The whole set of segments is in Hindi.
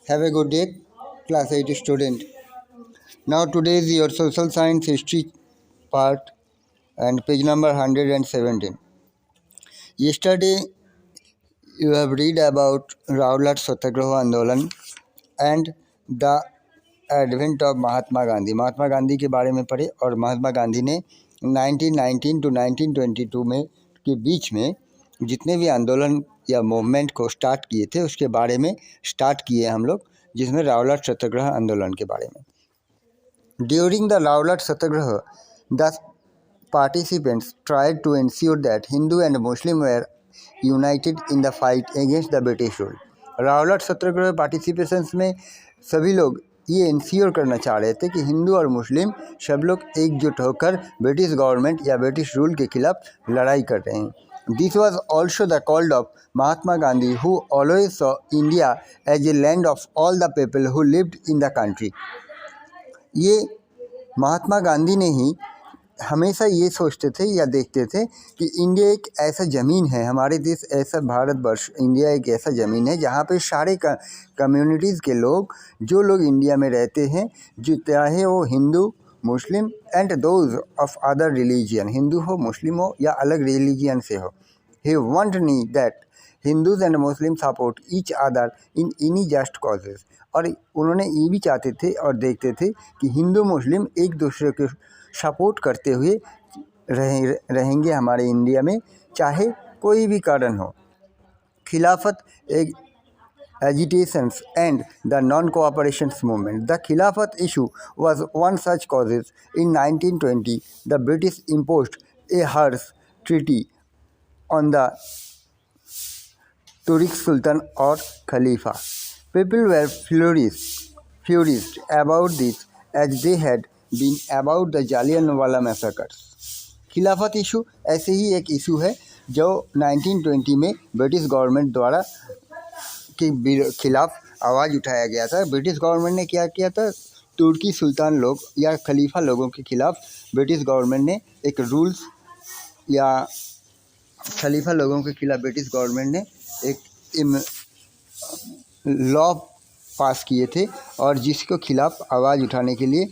Have a good day, class 8 student. Now today is your social science history part and page number 117. Yesterday you have read about Rowlatt Satyagraha Andolan and the advent of Mahatma Gandhi. Mahatma Gandhi के बारे में पढ़े और महात्मा गांधी ने 1919 टू 1922 में के बीच में जितने भी आंदोलन या मूवमेंट को स्टार्ट किए थे उसके बारे में स्टार्ट किए हम लोग, जिसमें रावलाट सत्याग्रह आंदोलन के बारे में. During the रावलाट Satyagraha the participants tried to ensure that Hindu and Muslim were united in the fight against the British rule. Rowlatt satyagraha participations में सभी लोग ये इंश्योर करना चाह रहे थे कि हिंदू और मुस्लिम सब लोग एकजुट होकर ब्रिटिश गवर्नमेंट या ब्रिटिश रूल के खिलाफ लड़ाई कर रहे हैं. This was also the called of Mahatma Gandhi who always saw India as a land of all the people who lived in the country. ये महात्मा गांधी ने ही हमेशा ये सोचते थे या देखते थे कि इंडिया एक ऐसा ज़मीन है, हमारे देश ऐसा भारतवर्ष इंडिया एक ऐसा ज़मीन है जहाँ पे सारे कम्युनिटीज़ के लोग जो लोग इंडिया में रहते हैं, जो चाहे वो Hindu Muslim and those of other religion, Hindu हो मुस्लिम हो या अलग रिलीजियन से हो. He want knee that Hindus and Muslim support each other in any just causes. और उन्होंने ये भी चाहते थे और देखते थे कि हिंदू मुस्लिम एक दूसरे के सपोर्ट करते हुए रहेंगे हमारे इंडिया में, चाहे कोई भी कारण हो. खिलाफत एक agitations and the non-cooperation movement. The Khilafat issue was one such causes. In 1920, the British imposed a harsh treaty on the Turkic Sultan or Khalifa. People were furious about this as they had been about the Jallianwala massacres. खिलाफत इशू ऐसे ही एक इशू है जो 1920 में ब्रिटिश गवर्नमेंट द्वारा के खिलाफ आवाज़ उठाया गया था. ब्रिटिश गवर्नमेंट ने क्या किया था, तुर्की सुल्तान लोग या खलीफा लोगों के खिलाफ ब्रिटिश गवर्नमेंट ने एक रूल्स या खलीफा लोगों के खिलाफ ब्रिटिश गवर्नमेंट ने एक लॉ पास किए थे और जिसको खिलाफ आवाज़ उठाने के लिए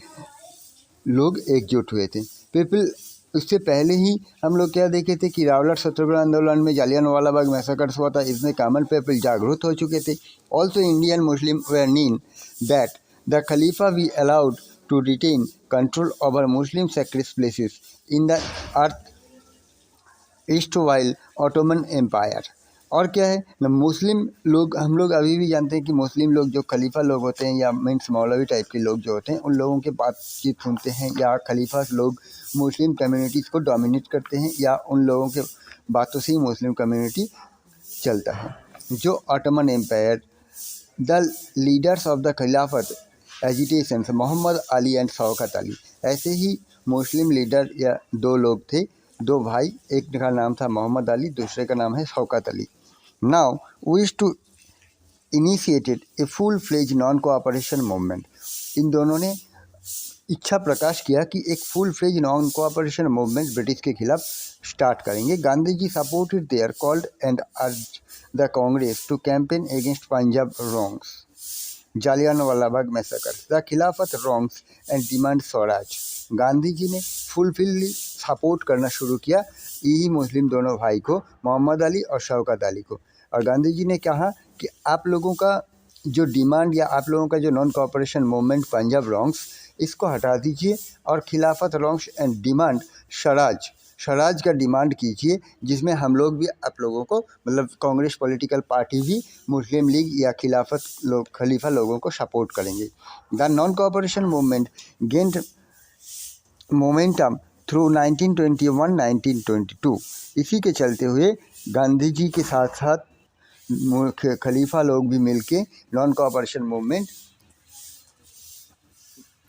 लोग एकजुट हुए थे. पीपल उससे पहले ही हम लोग क्या देखे थे कि रावलाट सत्याग्रह आंदोलन में जालियनवाला बाग मैसेकर्स हुआ था, इसमें कॉमन पीपल जागरूक हो चुके थे. Also Indian Muslim were keen that the Khalifa we allowed to retain control over Muslim secret places in the erstwhile Ottoman empire. और क्या है न, मुस्लिम लोग हम लोग अभी भी जानते हैं कि मुस्लिम लोग जो खलीफा लोग होते हैं या मीन्स मौलवी टाइप के लोग जो होते हैं, उन लोगों के बातचीत सुनते हैं या खलीफा लोग मुस्लिम कम्युनिटीज़ को डोमिनेट करते हैं या उन लोगों के बातों से ही मुस्लिम कम्युनिटी चलता है. जो Ottoman empire the leaders of the Khilafat agitations Mohammad Ali and Shaukat Ali. ऐसे ही मुस्लिम लीडर या दो लोग थे, दो भाई, एक का नाम था मोहम्मद अली, दूसरे का नाम है Shaukat Ali. Now wish to initiated a full-fledged non-cooperation movement. इन दोनों ने इच्छा प्रकाश किया कि एक full fledge non cooperation movement British के खिलाफ स्टार्ट करेंगे. Gandhi ji supported their called and urge the Congress to campaign against Punjab wrongs Jallianwala Bagh massacres the Khilafat wrongs and demand swaraj. Gandhi ji ने फुलफिली सपोर्ट करना शुरू किया यही मुस्लिम दोनों भाई को, मोहम्मद अली और शौकत अली को. और गांधी जी ने कहा कि आप लोगों का जो डिमांड या आप लोगों का जो non cooperation movement Punjab wrongs, इसको हटा दीजिए और खिलाफत रॉन्ग्स एंड डिमांड स्वराज का डिमांड कीजिए, जिसमें हम लोग भी आप लोगों को मतलब कांग्रेस पॉलिटिकल पार्टी भी मुस्लिम लीग या खिलाफत लोग खलीफा लोगों को सपोर्ट करेंगे. The non cooperation movement gained momentum through 1921-1922. इसी के चलते हुए गांधी जी के साथ साथ खलीफा लोग भी मिलके नॉन कोऑपरेशन मूवमेंट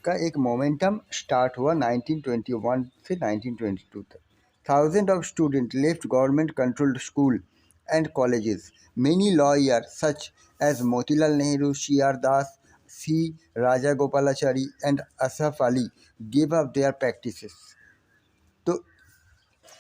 का एक मोमेंटम स्टार्ट हुआ 1921 से 1922 तक. Thousand of student left government controlled school and colleges. Many lawyer such as Motilal Nehru, C R. Das, C. Rajagopalachari and Asaf Ali gave up their practices. तो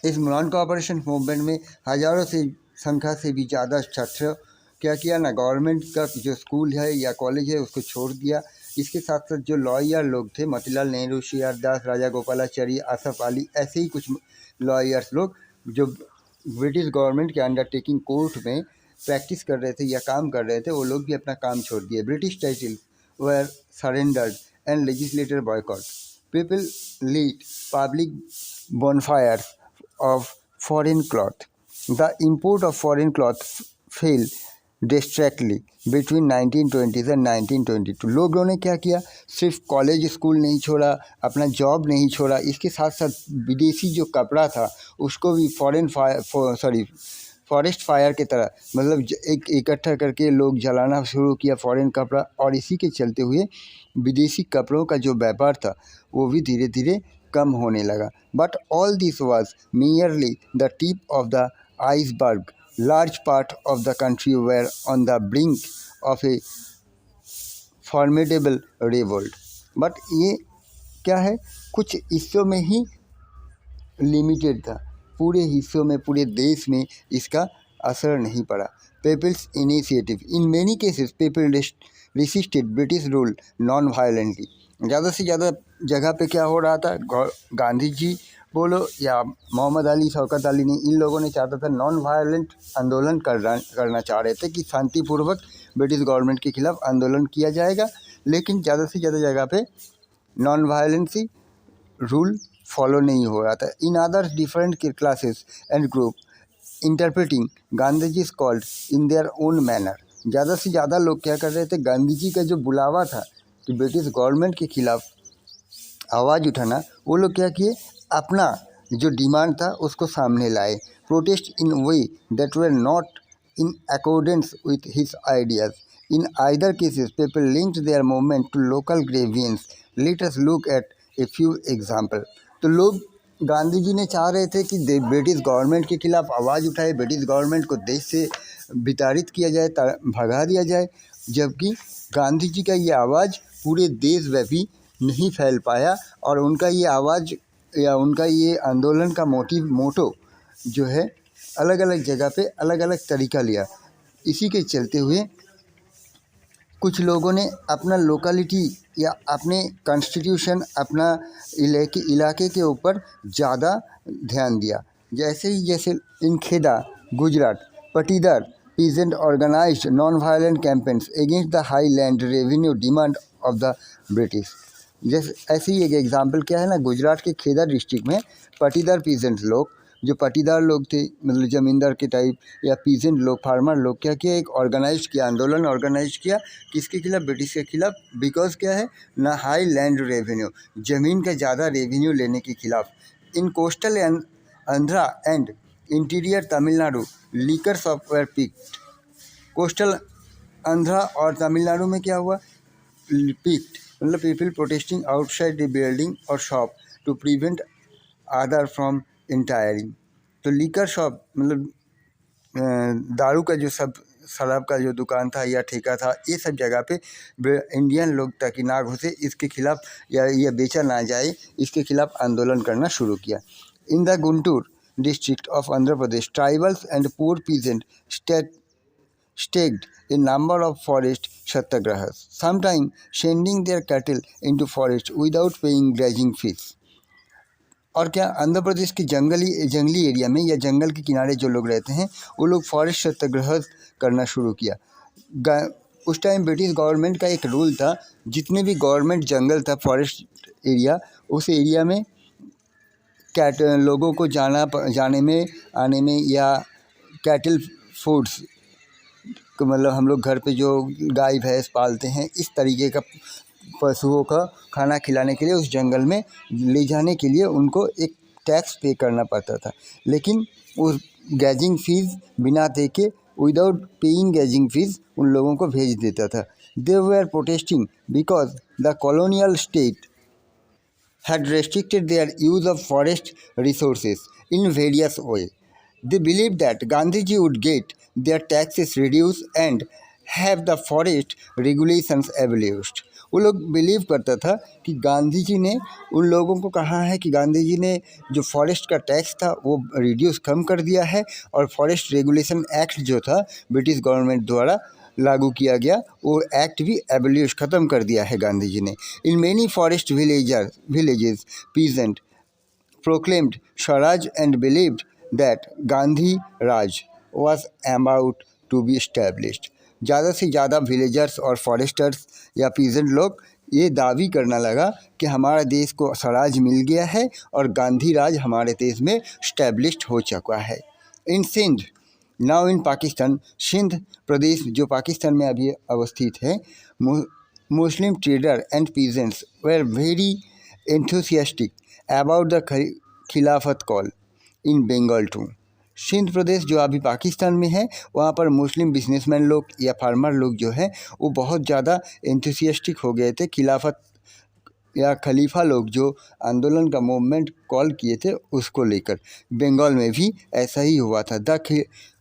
इस नॉन कोऑपरेशन मूवमेंट में हज़ारों से संख्या से भी ज़्यादा छात्र क्या किया ना, गवर्नमेंट का जो स्कूल है या कॉलेज है उसको छोड़ दिया। इसके साथ साथ जो लॉयर लोग थे, मोतीलाल नेहरू, सी आर दास, राजा गोपालाचारी, आसफ अली, ऐसे ही कुछ लॉयर्स लोग जो ब्रिटिश गवर्नमेंट के अंडरटेकिंग कोर्ट में प्रैक्टिस कर रहे थे या काम कर रहे थे, वो लोग भी अपना काम छोड़ दिए। British title were surrendered and legislator boycott. People lead public bonfires of foreign cloth. The import of foreign cloth fell drastically between 1920s and 1922। लोगों ने क्या किया, सिर्फ कॉलेज स्कूल नहीं छोड़ा, अपना जॉब नहीं छोड़ा, इसके साथ साथ विदेशी जो कपड़ा था उसको भी फॉरेस्ट फायर की तरह मतलब एक इकट्ठा करके लोग जलाना शुरू किया फॉरेन कपड़ा, और इसी के चलते हुए विदेशी कपड़ों का जो व्यापार था वो भी धीरे धीरे कम होने लगा। But all this was merely the tip of the iceberg. Large part of the country were on the brink of a formidable revolt. But ये क्या है, कुछ हिस्सों में ही लिमिटेड था, पूरे हिस्सों में, पूरे देश में इसका असर नहीं पड़ा। People's initiative. In many cases people resisted British rule non violently. ज़्यादा से ज़्यादा जगह पे क्या हो रहा था, गांधी जी बोलो या मोहम्मद अली, शौकत अली ने, इन लोगों ने चाहता था नॉन वायलेंट आंदोलन करना चाह रहे थे कि शांतिपूर्वक ब्रिटिश गवर्नमेंट के खिलाफ आंदोलन किया जाएगा, लेकिन ज़्यादा से ज़्यादा जगह पे नॉन वायलेंसी रूल फॉलो नहीं हो रहा था। In other different classes and group interpreting Gandhi ji called in their own manner. ज़्यादा से ज़्यादा लोग क्या कर रहे थे, गांधी जी का जो बुलावा था कि ब्रिटिश गवर्नमेंट के खिलाफ आवाज़ उठाना, वो लोग क्या किए, अपना जो डिमांड था उसको सामने लाए। Protest in way that were not in accordance with his ideas. In either cases people linked their movement to local grievances. Let us look at a few example. तो लोग, गांधी जी ने चाह रहे थे कि ब्रिटिश गवर्नमेंट के खिलाफ आवाज़ उठाए, ब्रिटिश गवर्नमेंट को देश से विताड़ित किया जाए, भगा दिया जाए, जबकि गांधी जी का ये आवाज़ पूरे देशव्यापी नहीं फैल पाया, और उनका ये आवाज़ या उनका ये आंदोलन का मोटो जो है अलग अलग जगह पे अलग अलग तरीका लिया। इसी के चलते हुए कुछ लोगों ने अपना लोकेलिटी या अपने कॉन्स्टिट्यूशन, अपना इलाके के ऊपर ज़्यादा ध्यान दिया। जैसे इन Kheda, Gujarat, Patidar peasant organised non violent campaigns against the high land revenue demand of the British. जैसे ऐसे ही एक एग्जाम्पल क्या है ना, गुजरात के खेदा डिस्ट्रिक्ट में पटीदार पीजेंट लोग, जो पटीदार लोग थे, मतलब ज़मींदार के टाइप या पीजेंट लोग, फार्मर लोग, क्या किया, एक ऑर्गेनाइज किया, आंदोलन ऑर्गेनाइज किया। किसके खिलाफ? ब्रिटिश के खिलाफ। बिकॉज क्या है ना, हाई लैंड रेवेन्यू, ज़मीन का ज़्यादा रेवेन्यू लेने के खिलाफ। In coastal Andhra and interior Tamil Nadu liquor shop were picked. Coastal Andhra और तमिलनाडु में क्या हुआ, पिक्ड, मतलब people protesting outside the building और shop to prevent other from entering. तो लीकर शॉप मतलब दारू का जो सब शराब का जो दुकान था या ठेका था, ये सब जगह पे इंडियन लोग ताकि ना घुसे, इसके खिलाफ या ये बेचा ना जाए, इसके खिलाफ आंदोलन करना शुरू किया। In the Guntur district of Andhra Pradesh, tribals and poor peasant staked a number of forest satyagrahas, sometimes sending their cattle into forest without paying grazing fees। और क्या, आंध्र प्रदेश के जंगली एरिया में या जंगल के किनारे जो लोग रहते हैं, वो लोग फॉरेस्ट सत्याग्रह करना शुरू किया। उस टाइम ब्रिटिश गवर्नमेंट का एक रूल था, जितने भी गवर्नमेंट जंगल था, फॉरेस्ट एरिया, उस एरिया में लोगों को जाने में, आने में, या कैटल फूड्स, मतलब हम लोग घर पे जो गाय भैंस पालते हैं, इस तरीके का पशुओं का खाना खिलाने के लिए उस जंगल में ले जाने के लिए उनको एक टैक्स पे करना पड़ता था। लेकिन उस गैजिंग फीस बिना दे के, विदाउट पेइंग गैजिंग फीस, उन लोगों को भेज देता था। They were protesting because the colonial state had restricted their use of forest resources in various ways. They believed that Gandhiji would get their taxes reduced and have the forest regulations abolished. वो लोग बिलीव करता था कि गांधी जी ने उन लोगों को कहा है कि गांधी जी ने जो फॉरेस्ट का टैक्स था वो रिड्यूस कम कर दिया है, और फॉरेस्ट रेगुलेशन एक्ट जो था ब्रिटिश गवर्नमेंट द्वारा लागू किया गया, वो एक्ट भी एबोलिश ख़त्म कर दिया है गांधी जी ने। In many forest villages peasant proclaimed Swaraj and believed that Gandhi Raj was about to be established. ज़्यादा से ज़्यादा विलेजर्स और फॉरेस्टर्स या पीजेंट लोग ये दावी करना लगा कि हमारा देश को स्वराज मिल गया है और गांधी राज हमारे देश में स्टैब्लिश्ड हो चुका है। In Sindh, now in Pakistan, Sindh प्रदेश जो पाकिस्तान में अभी अवस्थित है, Muslim trader and peasants were very enthusiastic about the Khilafat call in Bengal too. Sindh प्रदेश जो अभी पाकिस्तान में है, वहाँ पर मुस्लिम बिजनेसमैन लोग या फार्मर लोग जो है वो बहुत ज़्यादा एंथुसियास्टिक हो गए थे खिलाफत या खलीफा लोग जो आंदोलन का मूवमेंट कॉल किए थे उसको लेकर। बंगाल में भी ऐसा ही हुआ था। The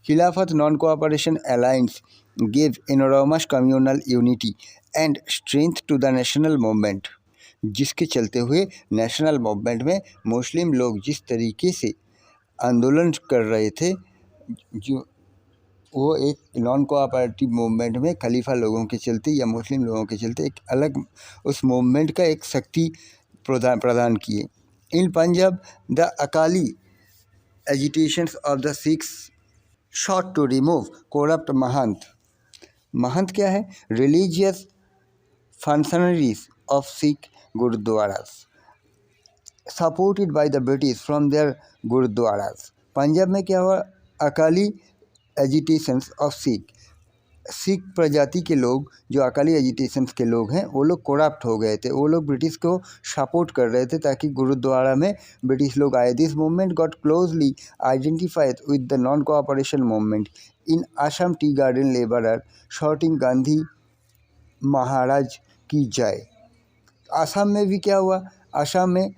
Khilafat non cooperation alliance gave enormous communal unity and strength to the national movement, जिसके चलते हुए नेशनल मूवमेंट में मुस्लिम लोग जिस तरीके से आंदोलन कर रहे थे, जो वो एक नॉन कोऑपरेटिव मूवमेंट में खलीफा लोगों के चलते या मुस्लिम लोगों के चलते एक अलग उस मूवमेंट का एक शक्ति प्रदान किए। In Punjab the Akali agitations of the Sikhs sought to remove corrupt mahants. Mahant क्या है? Religious functionaries of Sikh gurudwaras supported by the British from their gurudwaras. Punjab में क्या हुआ? अकाली एजिटेशंस ऑफ सिख प्रजाति के लोग जो अकाली एजिटेशंस के लोग हैं वो लोग करप्ट हो गए थे। वो लोग ब्रिटिश को सपोर्ट कर रहे थे ताकि गुरुद्वारा में ब्रिटिश लोग आए। This movement got closely identified with the non cooperation movement in Assam. Tea garden labourer shouting Gandhi Maharaj की जय। आसाम में भी क्या हुआ? आसाम में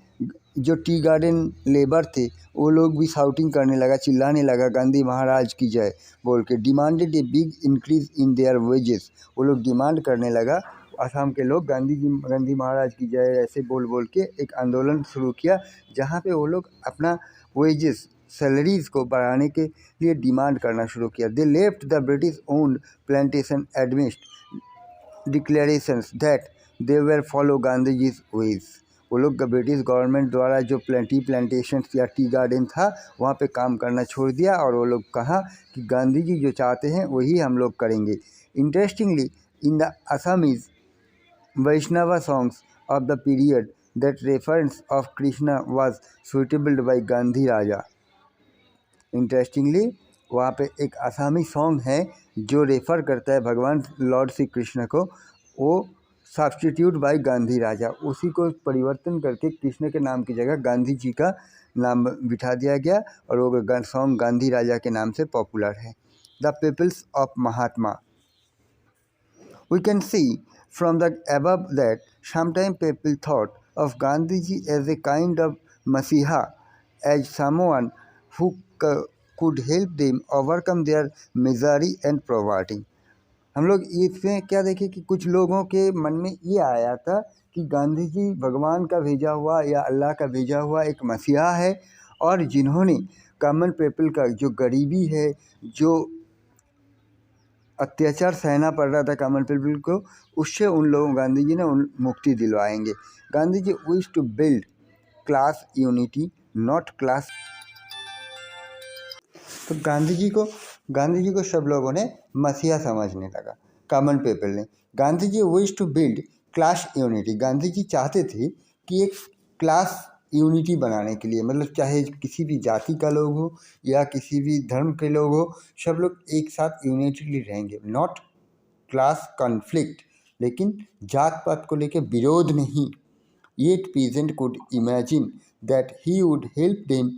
जो टी गार्डन लेबर थे वो लोग भी शाउटिंग करने लगा, चिल्लाने लगा गांधी महाराज की जय बोल के। Demanded a big increase in their wages. वो लोग डिमांड करने लगा, आसाम के लोग गांधी महाराज की जय ऐसे बोल बोल के एक आंदोलन शुरू किया, जहाँ पे वो लोग अपना वेजेस सैलरीज को बढ़ाने के लिए डिमांड करना शुरू किया। They left the British owned plantation amidst declarations that they were follow Gandhi ji's ways. वो लोग ब्रिटिश गवर्नमेंट द्वारा जो प्लांटेशन या टी गार्डन था वहाँ पे काम करना छोड़ दिया और वो लोग कहा कि गांधी जी जो चाहते हैं वही हम लोग करेंगे। Interestingly in the Assamese Vaishnava songs of the period that reference of Krishna was suitable by Gandhi Raja. Interestingly वहाँ पे एक आसामी सॉन्ग है जो रेफ़र करता है भगवान लॉर्ड श्री कृष्ण को, वो सब्स्टिट्यूट बाय गांधी राजा, उसी को परिवर्तन करके कृष्ण के नाम की जगह गांधी जी का नाम बिठा दिया गया और वो सॉन्ग गांधी राजा के नाम से पॉपुलर है। The people's of Mahatma. We can see from the above that sometimes people thought of Gandhiji as a kind of Masiha, as someone who could help them overcome their misery and poverty. हम लोग इसमें क्या देखें कि कुछ लोगों के मन में ये आया था कि गांधी जी भगवान का भेजा हुआ या अल्लाह का भेजा हुआ एक मसीहा है, और जिन्होंने कॉमन पीपल का जो गरीबी है, जो अत्याचार सहना पड़ रहा था कॉमन पीपल को, उससे उन लोगों गांधी जी ने उन मुक्ति दिलवाएंगे। Gandhi ji wish to build class unity not class. तो गांधी जी को सब लोगों ने मसीहा समझने लगा, कॉमन पीपल ने। Gandhi ji wish to build class unity. Gandhi ji चाहते थे कि एक क्लास यूनिटी बनाने के लिए, मतलब चाहे किसी भी जाति का लोग हो या किसी भी धर्म के लोग हो, सब लोग एक साथ यूनिटली रहेंगे, नॉट क्लास कॉन्फ्लिक्ट, लेकिन जात पात को लेकर विरोध नहीं। Yet peasant could imagine that he would help them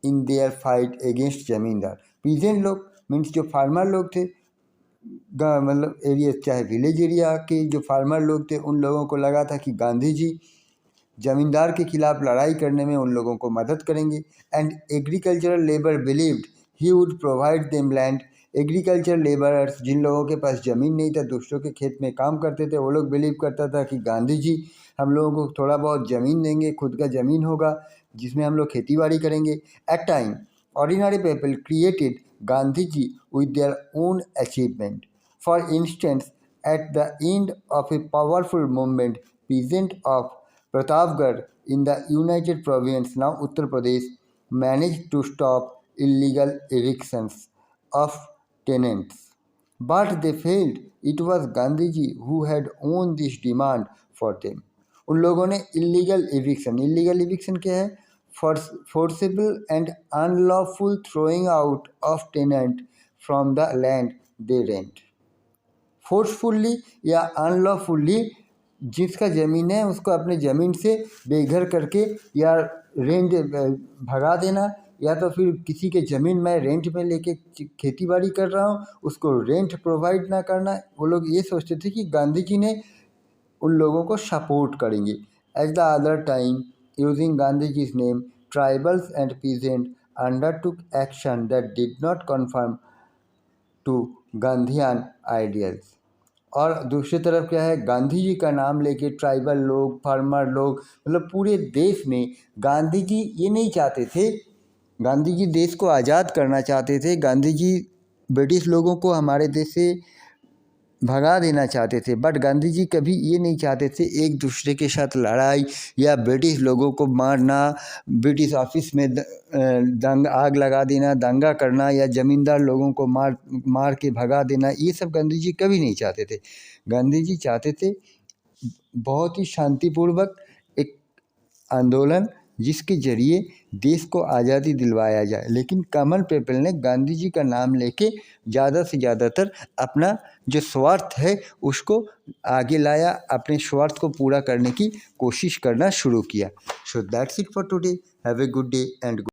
in their fight against जमींदार। पीजेंट लोग मीन्स जो फार्मर लोग थे, मतलब एरिया चाहे विलेज एरिया के जो फार्मर लोग थे, उन लोगों को लगा था कि गांधी जी जमींदार के खिलाफ लड़ाई करने में उन लोगों को मदद करेंगे। And agricultural labour believed he would provide them land agriculture labourers, जिन लोगों के पास ज़मीन नहीं था, दूसरों के खेत में काम करते थे, वो लोग बिलीव करता था कि गांधी जी हम लोगों को थोड़ा बहुत ज़मीन देंगे, खुद का ज़मीन होगा जिसमें हम लोग खेती बाड़ी करेंगे। At time ordinary people created Gandhiji with their own achievement. For instance, at the end of a powerful movement, peasant of Pratapgarh in the United Province, now Uttar Pradesh, managed to stop illegal evictions of tenants. But they failed. It was Gandhiji who had owned this demand for them. उन लोगों ने इलीगल इविक्शन क्या है? Forcible and unlawful throwing out of tenant from the land they rent. Forcefully या अनलॉफुली जिसका ज़मीन है उसको अपने ज़मीन से बेघर करके या रेंट भगा देना, या तो फिर किसी के ज़मीन मैं रेंट में लेके खेती बाड़ी कर रहा हूँ उसको रेंट प्रोवाइड ना करना। वो लोग ये सोचते थे कि गांधी जी ने उन लोगों को सपोर्ट करेंगे। At the other time, using Gandhi ji's name, tribals and peasant undertook action that did not confirm to Gandhian ideals. और दूसरी तरफ क्या है, गांधी जी का नाम लेके ट्राइबल लोग, फार्मर लोग, मतलब पूरे देश में गांधी जी ये नहीं चाहते थे, गांधी जी देश को आज़ाद करना चाहते थे, गांधी जी ब्रिटिश लोगों को हमारे देश से भगा देना चाहते थे। बट गांधी जी कभी ये नहीं चाहते थे एक दूसरे के साथ लड़ाई या ब्रिटिश लोगों को मारना, ब्रिटिश ऑफिस में आग लगा देना, दंगा करना या ज़मींदार लोगों को मार के भगा देना, ये सब गांधी जी कभी नहीं चाहते थे। गांधी जी चाहते थे बहुत ही शांतिपूर्वक एक आंदोलन जिसके जरिए देश को आज़ादी दिलवाया जाए। लेकिन कॉमन पीपल ने गांधी जी का नाम लेके ज़्यादा से ज़्यादातर अपना जो स्वार्थ है उसको आगे लाया, अपने स्वार्थ को पूरा करने की कोशिश करना शुरू किया। So that's it for today. Have a good day and